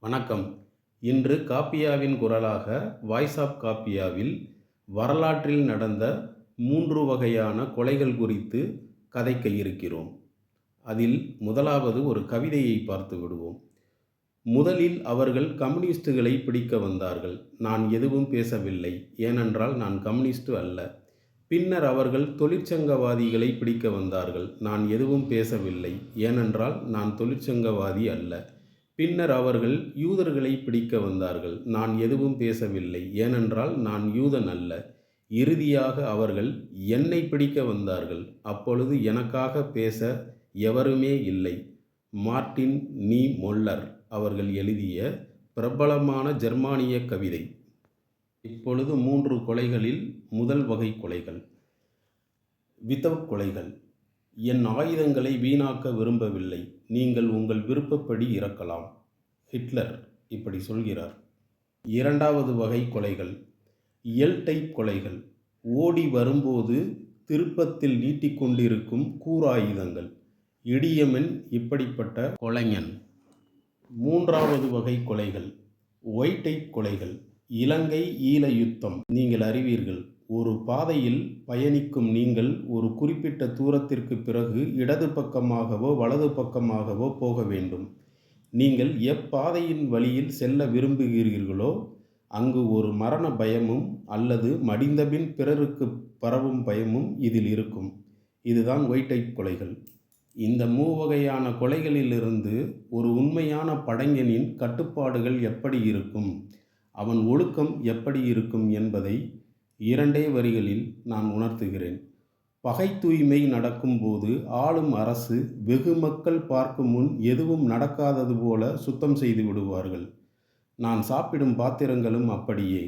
வணக்கம். இன்று காப்பியாவின் குரலாக வாய்ஸ் ஆஃப் காப்பியாவில் வரலாற்றில் நடந்த 3 வகையான கொலைகள் குறித்து கதைக்க இருக்கிறோம். அதில் முதலாவது ஒரு கவிதையை பார்த்து விடுவோம். முதலில் அவர்கள் கம்யூனிஸ்டுகளை பிடிக்க வந்தார்கள். நான் எதுவும் பேசவில்லை, ஏனென்றால் நான் கம்யூனிஸ்ட் அல்ல. பின்னர் அவர்கள் தொழிற்சங்கவாதிகளை பிடிக்க வந்தார்கள். நான் எதுவும் பேசவில்லை, ஏனென்றால் நான் தொழிற்சங்கவாதி அல்ல. பின்னர் அவர்கள் யூதர்களை பிடிக்க வந்தார்கள். நான் எதுவும் பேசவில்லை, ஏனென்றால் நான் யூதன் அல்ல. இறுதியாக அவர்கள் என்னை பிடிக்க வந்தார்கள். அப்பொழுது எனக்காக பேச எவருமே இல்லை. மார்ட்டின் நீ மொல்லர் அவர்கள் எழுதிய பிரபலமான ஜெர்மானிய கவிதை. இப்பொழுது 3 கொலைகளில் முதல் வகை கொலைகள் விதவுட் கொலைகள். என் ஆயுதங்களை வீணாக்க விரும்பவில்லை. நீங்கள் உங்கள் விருப்பப்படி இறக்கலாம். ஹிட்லர் இப்படி சொல்கிறார். இரண்டாவது வகை கொலைகள் எல் டைப் கொலைகள். ஓடி வரும்போது திருப்பத்தில் நீட்டிக்கொண்டிருக்கும் கூராயுதங்கள். இடியமென் இப்படிப்பட்ட கொலைஞன். மூன்றாவது வகை கொலைகள் ஒய் டைப் கொலைகள். இலங்கை ஈழ யுத்தம் நீங்கள் அறிவீர்கள். ஒரு பாதையில் பயணிக்கும் நீங்கள் ஒரு குறிப்பிட்ட தூரத்திற்கு பிறகு இடது பக்கமாகவோ வலது பக்கமாகவோ போக வேண்டும். நீங்கள் எப்பாதையின் வழியில் செல்ல விரும்புகிறீர்களோ அங்கு ஒரு மரண பயமும் அல்லது மடிந்தபின் பிறருக்கு பரவும் பயமும் இதில் இருக்கும். இதுதான் ஒய் டைப் கொலைகள். இந்த மூவகையான கொலைகளிலிருந்து ஒரு உண்மையான படைஞனின் கட்டுப்பாடுகள் எப்படி இருக்கும், அவன் ஒழுக்கம் எப்படி இருக்கும் என்பதை 2 வரிகளில் நான் உணர்த்துகிறேன். பகை தூய்மை நடக்கும்போது ஆளும் அரசு வெகு மக்கள் பார்க்கும் முன் எதுவும் நடக்காதது போல சுத்தம் செய்து விடுவார்கள். நான் சாப்பிடும் பாத்திரங்களும் அப்படியே.